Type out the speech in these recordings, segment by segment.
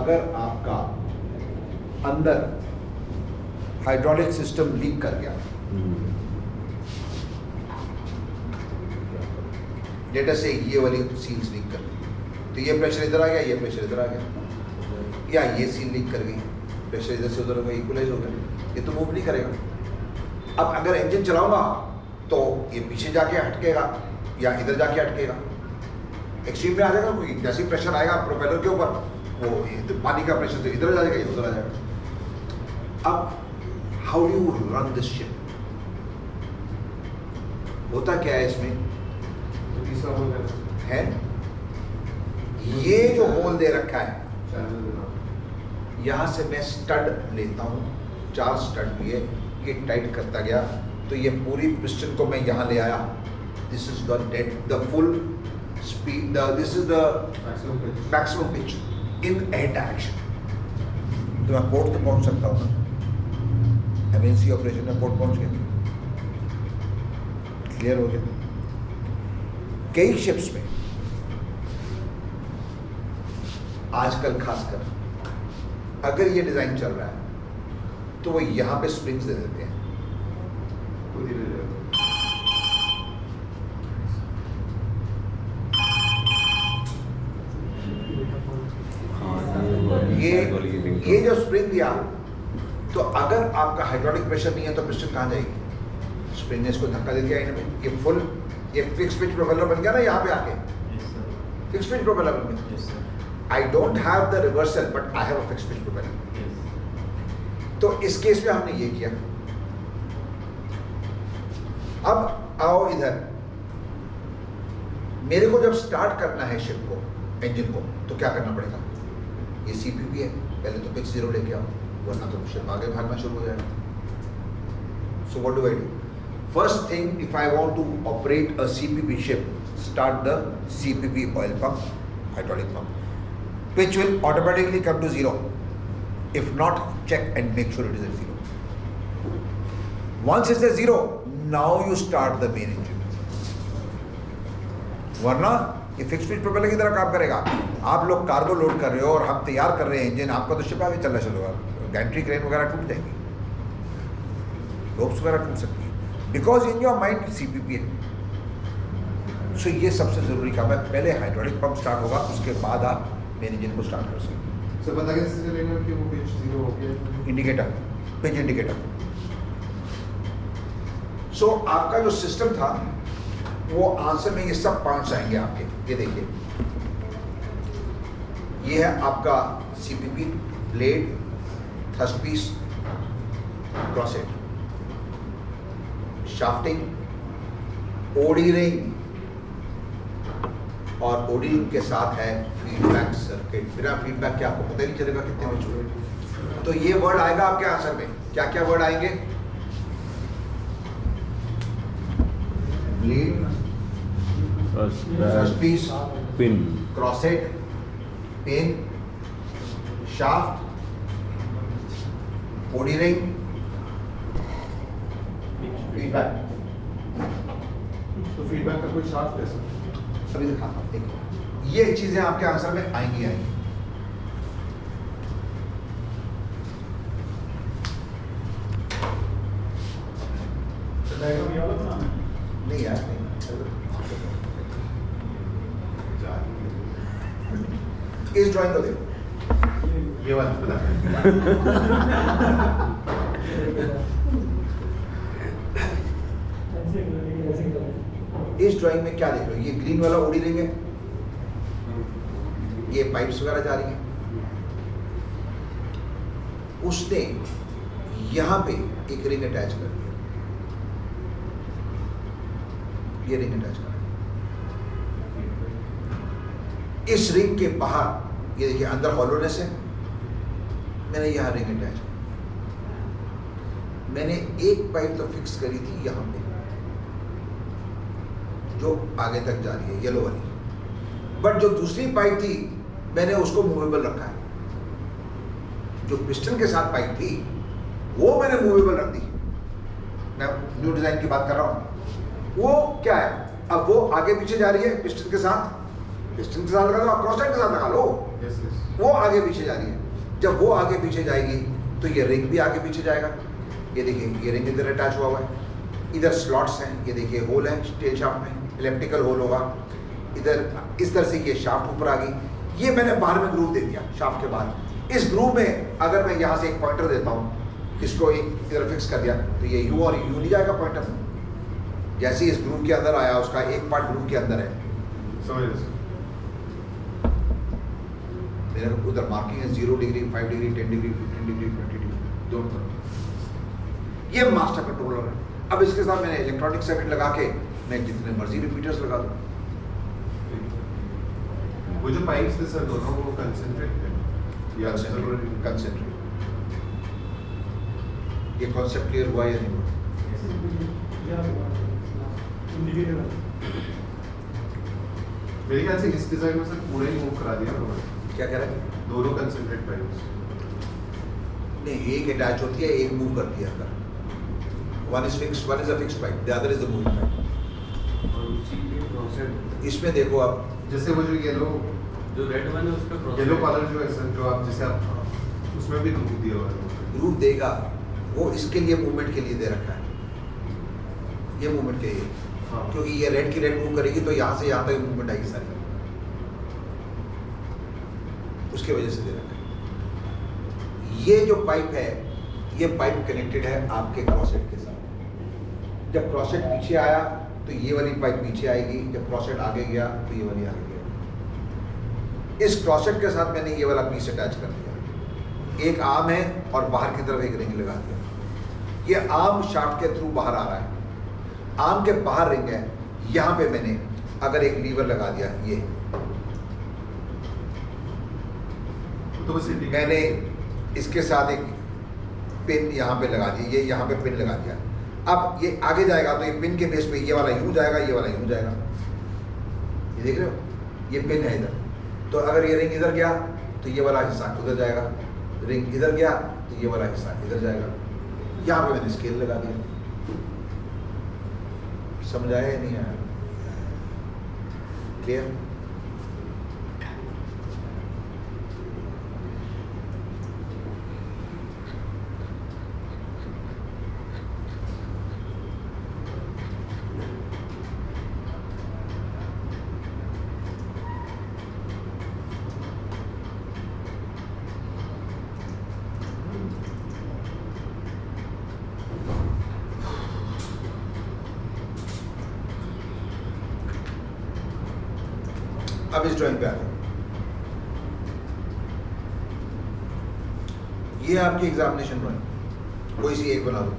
अगर आपका अंदर हाइड्रोलिक सिस्टम लीक कर गया, डेटा से ये वाली सील्स लीक कर गई, तो ये प्रेशर इधर आ गया, ये प्रेशर इधर आ गया, या ये सील लीक कर गई, प्रेशर इधर से उधर इक्वलाइज हो गया, ये तो मूव नहीं करेगा। अब अगर इंजन चलाऊंगा तो ये पीछे जाके हटकेगा या इधर जाके हटकेगा, एक्सट्रीम में आ जाएगा, कोई जैसे प्रेशर आएगा प्रोपेलर के ऊपर, वो तो पानी का प्रेशर तो इधर आ जाएगा, ये उधर आ जाएगा। अब how do you run this ship? होता क्या है इसमें है, ये जो होल दे रखा है, यहां से मैं स्टड लेता हूं, 4 स्टड लिए, ये टाइट करता गया, तो ये पूरी पिस्टन को मैं यहां ले आया। This is the dead, the full speed, this is the maximum pitch in air direction. तो मैं पोर्ट तो पहुंच सकता हूं ना, एमएनसी ऑपरेशन में पोर्ट पहुंच गया, क्लियर हो गया। कई शिप्स में आजकल खासकर अगर ये डिजाइन चल रहा है तो वो यहां पे स्प्रिंग्स दे देते हैं, ये जो स्प्रिंग दिया, तो अगर आपका हाइड्रोलिक प्रेशर नहीं है तो पिस्टन कहां जाएगी? स्प्रिंग ने इसको धक्का दे दिया इनमें, ये फुल, ये फिक्स पिच प्रोपेलर बन गया ना यहाँ पे आके, फिक्स पिच प्रोपेलर बन गया। I don't have the reversal but I have a fix pitch propeller. तो इस केस में हमने ये किया। अब आओ इधर, मेरे को जब स्टार्ट करना है शिप को, इंजन को, तो क्या करना पड़ेगा? ये सीपीपी है, पहले तो पिच 0 लेके आओ, वरना तो शिप आगे भागना शुरू हो जाएगा। So what do I do? First thing, if I want to operate a CPP ship, start the CPP oil pump, hydraulic pump, which will automatically come to 0. If not, check and make sure it is at 0. Once it's at 0, now you start the main engine. वरना ये fix pitch propeller की तरह काम करेगा। आप लोग cargo load कर रहे हो और हम तैयार कर रहे हैं इंजन, आपका तो शिप आगे चलना शुरू होगा, गैंट्री क्रेन वगैरह टूट जाएंगी, रोप्स वगैरह टूट सकती है, because in your mind CPP है। सो ये सबसे जरूरी काम है, पहले हाइड्रोलिक पंप स्टार्ट होगा, उसके बाद आप मेन इंजन को स्टार्ट कर सकते हैं। सर पता कैसे चलेगा कि वो पिच 0 हो गया? Indicator, pitch indicator. सो आपका जो सिस्टम था वो आंसर में ये सब पॉइंट्स आएंगे आपके, ये देखिए, ये है आपका CPP, blade, thrust piece, क्रॉसेट, शाफ्टिंग, OD ring, और ओडी रिंग के साथ है फीडबैक सर्किट। बिना फीडबैक के आपको पता ही नहीं चलेगा कितने में छूटे। तो ये वर्ड आएगा आपके आंसर में, क्या क्या वर्ड आएंगे? Blade, thrust piece, pin, crosshead, pin, shaft, OD ring, feedback. तो फीडबैक का कोई शाफ्ट है सर? अभी दिखाता हूँ, देखो ये चीजें आपके आंसर में आएंगी। नहीं यार, नहीं। इस ड्राइंग को देखो, ये वाला बता। इस ड्राइंग में क्या देख रहे हो? ये ग्रीन वाला ओडी रिंग है, ये पाइप्स वगैरह जा रही हैं, उसने यहां पे एक रिंग अटैच कर दिया, ये रिंग अटैच कर दिया। इस रिंग के बाहर ये देखिए अंदर हॉलोनेस है, मैंने यहां रिंग अटैच कर दिया। मैंने एक पाइप तो फिक्स करी थी यहां पे जो आगे तक जा रही है, येलो वाली, बट जो दूसरी पाइप थी मैंने उसको मूवेबल रखा है। जो पिस्टन के साथ पाइप थी वो मैंने मूवेबल रख दी। मैं न्यू डिजाइन की बात कर रहा हूं। वो क्या है, अब वो आगे पीछे जा रही है पिस्टन के साथ, पिस्टन के साथ लगा दो, आप क्रॉस हेड के साथ लगा लो। Yes, yes. वो आगे पीछे जा रही है, जब वो आगे पीछे जाएगी तो ये रिंग भी आगे पीछे जाएगा। ये देखिए ये रिंग इधर अटैच हुआ हुआ है, इधर स्लॉट्स हैं, ये देखिए होल है टेल शाफ्ट में, इलेक्ट्रिकल होल होगा इधर। इस तरह से ये शाफ्ट ऊपर आ गई, ये मैंने बाहर में ग्रूव दे दिया शाफ्ट के बाद। इस ग्रूव में अगर मैं यहाँ से एक पॉइंटर देता हूँ, इसको एक इधर फिक्स कर दिया तो ये यू और यू नहीं जाएगा पॉइंटर। जैसे ही इस ग्रूव के अंदर आया, उसका एक पार्ट ग्रूव के अंदर है, समझ रहे मेरे उधर मार्किंग है 0 degree, 5 degree, 10 degree, 15 degree, 20 degree, दोनों तरफ। ये मास्टर कंट्रोलर है। अब इसके साथ मैंने इलेक्ट्रॉनिक सर्किट लगा के मैं जितने मर्जी रिपीटर्स लगा दूँ। वो जो पाइप्स थे सर दोनों, वो कंसेंट्रेट थे या जरूरी कंसेंट्रेट। ये कॉन्सेप्ट क्लियर हुआ या नहीं हुआ? मेरे ख्याल से इस डिजाइन में सर पूरा ही मूव करा दिया उन्होंने, क्या कह रहे हैं? दोनों कंसेंट्रेट पाइप्स। नहीं, एक अटैच होती है, एक मूव करती है अंदर। One is fixed, one is a fixed pipe, the other is the moving pipe. और उसी के क्रॉसेड इसमें देखो आप, जैसे वो जो येलो जो रेड वन है उस पे क्रॉस येलो कलर जो है सर, जो आप जैसे आप उसमें भी ग्रुप दिया हुआ है। ग्रूव देगा वो इसके लिए मूवमेंट के लिए दे रखा है, ये मूवमेंट के लिए, हाँ। क्योंकि ये रेड की रेड मूव करेगी तो यहाँ से यहाँ तक मूवमेंट आएगी सारी, उसके वजह से दे रखा है। ये जो पाइप है, ये पाइप कनेक्टेड है आपके क्रॉसेट के साथ। जब क्रॉसेट पीछे आया तो ये वाली पाइप पीछे आएगी, जब क्रॉसेट आगे गया तो ये वाली आगे गया। इस क्रॉसेट के साथ मैंने ये वाला पीस अटैच कर दिया, एक आर्म है और बाहर की तरफ एक रिंग लगा दिया। ये आर्म शाफ्ट के थ्रू बाहर आ रहा है, आर्म के बाहर रिंग है। यहाँ पे मैंने अगर एक लीवर लगा दिया, ये तो बस इंडिकेट मैंने इसके साथ एक पिन यहाँ पे लगा दी, ये यहाँ पे पिन लगा दिया। अब ये आगे जाएगा तो ये पिन के बेस पे ये वाला यूं जाएगा, ये वाला यूं जाएगा। ये देख रहे हो, ये पिन है इधर, तो अगर ये रिंग इधर गया तो ये वाला हिस्सा उधर जाएगा, रिंग इधर गया तो ये वाला हिस्सा इधर जाएगा। यहाँ पे मैंने स्केल लगा दिया। समझ आया या नहीं आया? क्लियर? अब इस ड्राइंग पे आ जाओ। ये आपकी एग्जामिनेशन ड्राइंग, कोई सी एक बना दो।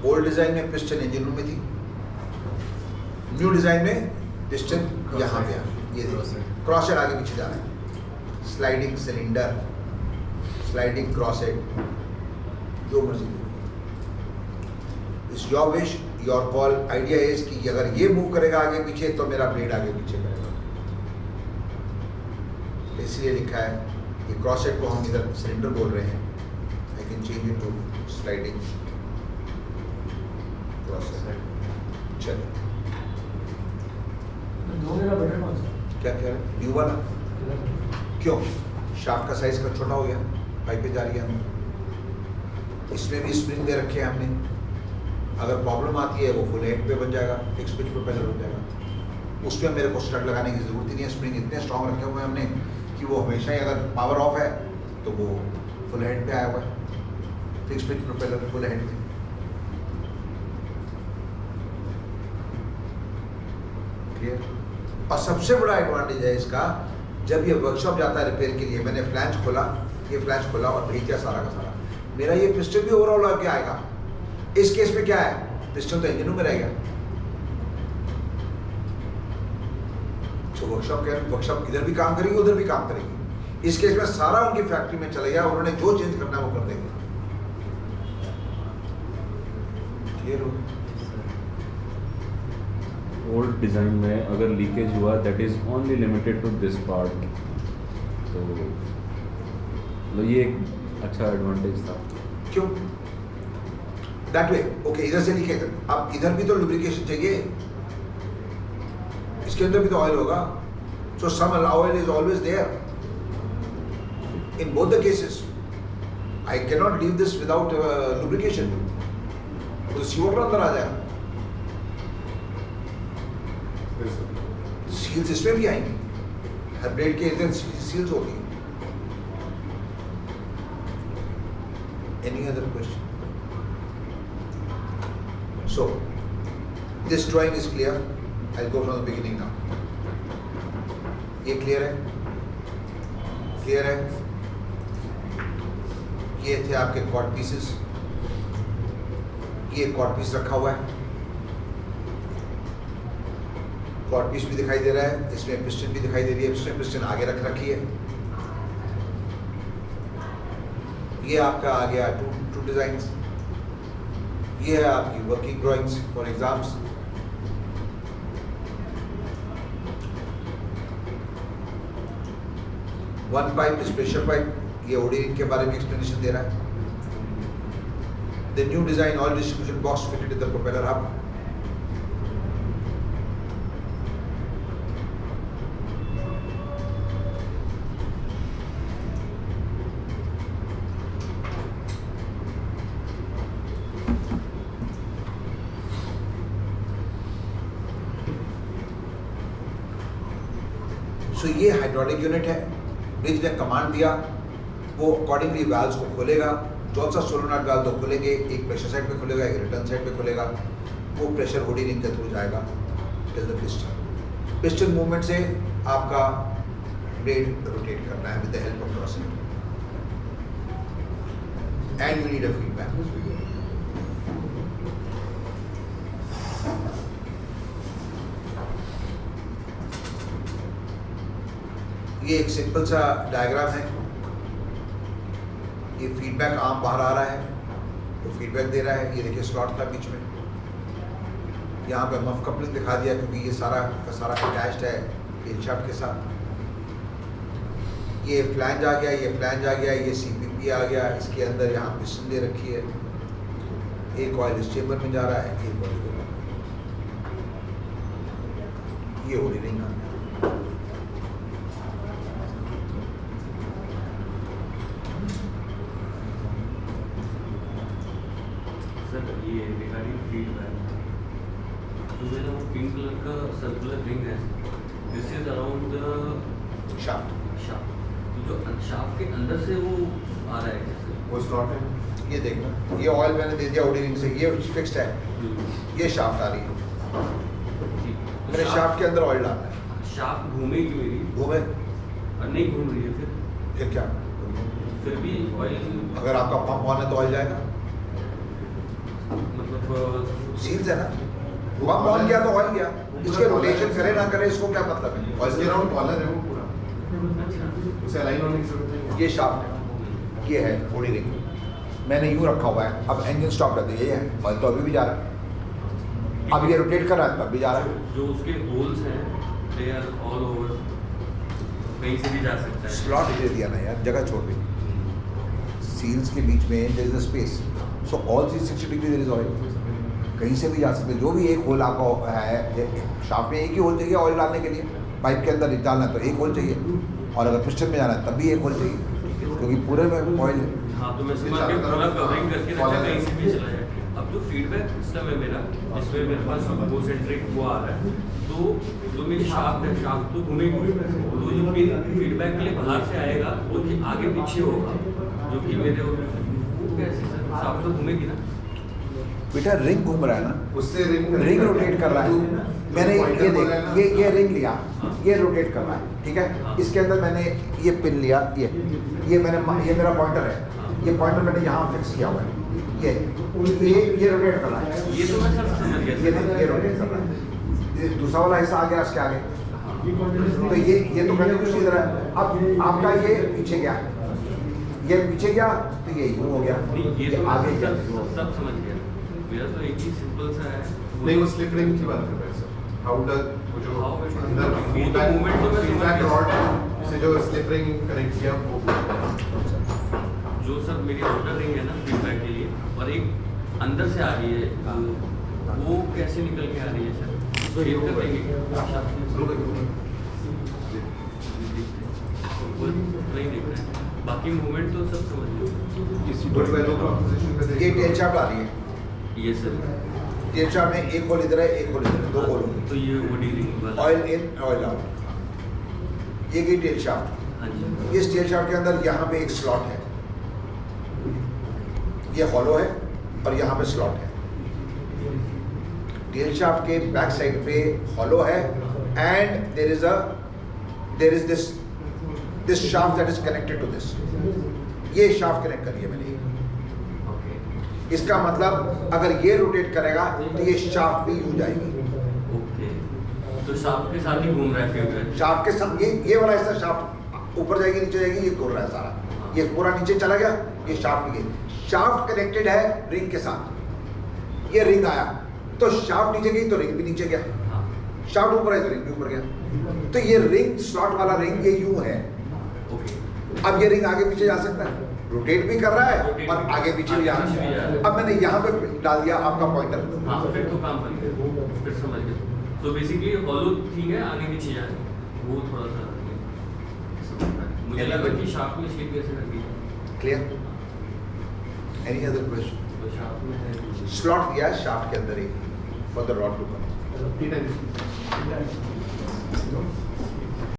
ओल्ड डिजाइन में पिस्टन इंजन रूम में थी, न्यू डिजाइन में पिस्टन यहाँ पे आ, ये देखिए क्रॉसेट आगे पीछे जा रहा है, स्लाइडिंग सिलेंडर, स्लाइडिंग क्रॉसेट, जो मर्जी। It's your wish, your call. Idea is कि अगर ये मूव करेगा आगे पीछे तो मेरा ब्लेड आगे पीछे करेगा, इसलिए लिखा है कि क्रॉसेट को हम इधर सिलेंडर बोल रहे हैं। I can change it to sliding crosshead. चलो क्या कह रहे हैं? न्यू वाला क्यों? शाफ्ट का साइज का छोटा हो गया, पाइपें जा रही है हमें। इसमें भी स्प्रिंग दे रखे हैं हमने, अगर प्रॉब्लम आती है वो फुल हेड पे बन जाएगा, फिक्स पिच प्रोपेलर हो जाएगा। उसमें मेरे को स्टड लगाने की जरूरत ही नहीं है, स्प्रिंग इतने स्ट्रॉन्ग रखे हुए हैं हमने कि वो हमेशा ही अगर पावर ऑफ है तो वो फुल हेड पे आया हुआ है, fix pitch propeller full head पे। क्लियर? और सबसे बड़ा एडवांटेज है इसका, जब ये वर्कशॉप जाता है रिपेयर के लिए, मैंने फ्लैंज खोला, ये फ्लैंज खोला और भेज दिया सारा का सारा, मेरा ये पिस्टन भी ओवरऑल आके आएगा। इस केस में क्या है, पिस्टन तो इंजन में रहेगा। तो वर्कशॉप इधर भी काम करेगी, उधर भी काम करेगी। इस केस में सारा उनकी फैक्ट्री में चले गया, उन्होंने जो चेंज करना है वो कर देंगे। क्लियर हो? ओल्ड डिज़ाइन में अगर लीकेज हुआ that is only limited to this part, तो मतलब ये एक अच्छा एडवांटेज था। क्यों दैट वे? ओके, इधर से लीकेज, अब इधर भी तो लुब्रिकेशन चाहिए, इसके अंदर भी तो ऑयल होगा, so some oil is always there in both the cases. I can not leave this without lubrication, तो सी वाटर अंदर आ जाएगा, सील्स इसमें भी आएंगी, हर ब्लेड के इधर सील्स होगी। Any other question? So, this drawing is clear. I'll go from the beginning now. ये clear है? Clear है? ये थे आपके quad pieces. ये quad piece रखा हुआ है. Quad piece भी दिखाई दे रहा है. इसमें piston भी दिखाई दे रही है. piston आगे रख रखी है. ये आपका आ गया two designs. ये है आपकी working drawings for exams. One pipe is pressure pipe, ये ओडी के बारे में एक्सप्लेनेशन दे रहा है। The new design oil distribution box fitted in the propeller hub. तो ये हाइड्रोलिक यूनिट है, ब्रिज ने कमांड दिया, वो अकॉर्डिंगली वाल्व्स को खोलेगा। कौन सा सोलोनॉइड वाल्व तो खुलेंगे, एक प्रेशर साइड पे खुलेगा, एक रिटर्न साइड पे खुलेगा। वो प्रेशर ओडी रिंग के थ्रू जाएगा till the piston. Piston movement से आपका ब्लेड रोटेट करना है with the help of crossing, and you need a feedback. ये एक सिंपल सा डायग्राम है। ये फीडबैक आर्म बाहर आ रहा है, तो फीडबैक दे रहा है। ये देखिए स्लॉट था बीच में, यहाँ पे मफ कपलिंग दिखा दिया क्योंकि ये सारा का सारा अटैच्ड है इन शाफ्ट के साथ। ये फ्लैंज आ गया, ये फ्लैंज आ गया, ये सीपीपी आ गया। इसके अंदर यहाँ पिस्टन दे रखी है, एक ऑयल इस चेम्बर में जा रहा है, एक ऑयल ये ओडी रिंग आ गया। सर ये रिगार्डिंग फीडबैक, जो मेरा वो पिंक कलर का सर्कुलर रिंग है, this is around the shaft. Shaft, जो शाफ्ट के अंदर से वो आ रहा है जैसे वो स्लॉट है। ये देखना, ये ऑयल मैंने दे दिया ओडी रिंग से, ये फिक्स्ड है, ये शाफ्ट आ रही है। ठीक, मैंने शाफ्ट के अंदर ऑयल डालना है। शाफ्ट घूमेगी मेरी, घूमे और नहीं घूम रही है फिर क्या? फिर भी ऑयल, अगर आपका पंप ऑन है तो ऑयल जाएगा। मतलब सील्स है ना, पंप ऑन किया तो ऑयल गया। इसके रोटेशन करे ना करे इसको क्या मतलब है? और ये राउंड कॉलर है वो पूरा, अच्छा, उसे अलाइन होने की जरूरत नहीं है। ये शाफ्ट है, ये है ओडी रिंग। मैंने यूं रखा हुआ है। अब इंजन स्टॉप रहते ये है, ऑयल तो अभी भी जा रहा है। अब ये रोटेट कर रहा है तब भी जा रहा है। जो उसके होल्स हैं दे आर ऑल ओवर, कहीं से भी जा सकता है। स्लॉट दे दिया ना यार, जगह छोड़ दी। सील्स के बीच में there is a space, so all 360 degree there is oil, कहीं से भी जा सकते। जो भी एक होल आपका है, शाफ्ट में एक ही होल चाहिए ऑयल डालने के लिए, पाइप के अंदर डालना है तो एक होल चाहिए, और अगर पिस्टन में जाना है तब भी एक होल चाहिए, क्योंकि पूरे में ऑयल है। हाँ, तो मैं समझ गया, पूरा कवरिंग करके रखा, कहीं से भी चला जाए। अब जो फीडबैक सिस्टम है मेरा, जिसमें मेरे पास कंपोसेंट्रिक वो आ रहा है, तो जो मेरी शाफ्ट है, शाफ्ट तो घूमेगी, तो जो पिन फीडबैक के लिए बाहर से आएगा वो कि आगे पीछे होगा, जो कि मेरे कैसे सर शाफ्ट तो घूमेगी ना। बेटा रिंग घूम रहा है ना, उससे रिंग रोटेट कर रहा है। मैंने ये देख, ये रिंग लिया, ये रोटेट कर रहा है, ठीक है। इसके अंदर मैंने ये पिन लिया, ये मैंने, ये मेरा पॉइंटर है, ये पॉइंटर मैंने यहाँ फिक्स किया हुआ है। ये रोटेट कर रहा है, ये तो मैं सर समझ गया, ये रोटेट कर रहा है। ये दूसरा वाला हिस्सा आ गया इसके आगे, तो ये तो कंटिन्यूस इधर है। अब आपका ये पीछे गया, ये पीछे गया तो ये यूं हो गया, नहीं ये तो आगे मैं गया। सब समझ गया। मेरा तो एक ही सिंपल सा है, नहीं, वो स्लिप रिंग की बात कर रहे हैं सर। हाउ डज वो जो How it- अंदर वो तो फीडबैक movement तो मैं समझ फीडबैक गया। रॉड से जो स्लिप रिंग कनेक्ट किया वो जो सब मेरी आउटर रिंग है ना फीडबैक के लिए, और एक अंदर से आ रही है, वो कैसे निकल के आ रही है सर? शेप कर देंगे वो नहीं दिख रहा है, बाकी मूवमेंट तो सब समझ लो। गुड वैल्यू प्रोपोजिशन पे ये टेल शाफ्ट आ रही है, ये सर, टेल शाफ्ट में एक होल इधर है, एक होल इधर है, दो होल होंगे, तो ये वुडी रिंग वाला। Oil in oil out. ये गई टेल शाफ्ट। हाँ जी, इस टेल शाफ्ट के अंदर यहाँ पे एक स्लॉट है, ये हॉलो है और यहाँ पे स्लॉट है। टेल शाफ्ट के बैक साइड पे हॉलो है and there is this shaft that is connected to this. ये शाफ्ट कनेक्ट करी है मैंने। ओके इसका मतलब अगर ये रोटेट करेगा तो ये शाफ्ट भी यूं जाएगी। ओके, तो शाफ्ट के साथ ही घूम रहा है फीडबैक। शाफ्ट के साथ ये वाला हिस्सा शाफ्ट ऊपर जाएगी, नीचे जाएगी, ये घूम रहा है सारा। ये पूरा नीचे चला गया, ये शाफ्ट की गई। शाफ्ट कनेक्टेड है रिंग के साथ। ये रिंग आया तो शाफ्ट नीचे गई तो रिंग भी नीचे गया, हाँ, शाफ्ट ऊपर है तो रिंग भी ऊपर गया। तो ये रिंग स्लॉट वाला रिंग ये यूं है। ओके, अब ये रिंग आगे पीछे जा सकता है, रोटेट भी कर रहा है Rotate और भी- आगे पीछे भी जा आगे पीछे भी जा रहा है। अब मैंने यहाँ पे डाल दिया आपका पॉइंटर। हाँ फिर तो काम बन गया, फिर समझ गया। तो बेसिकली हॉलो ठीक है, आगे पीछे जाए वो थोड़ा सा समझ में आया। मुझे लगा कि शाफ्ट में शेप कैसे रखी है, क्लियर? Any other question? तो शाफ्ट में है स्लॉट दिया है शाफ्ट के अंदर ही for the rod to come. ठीक है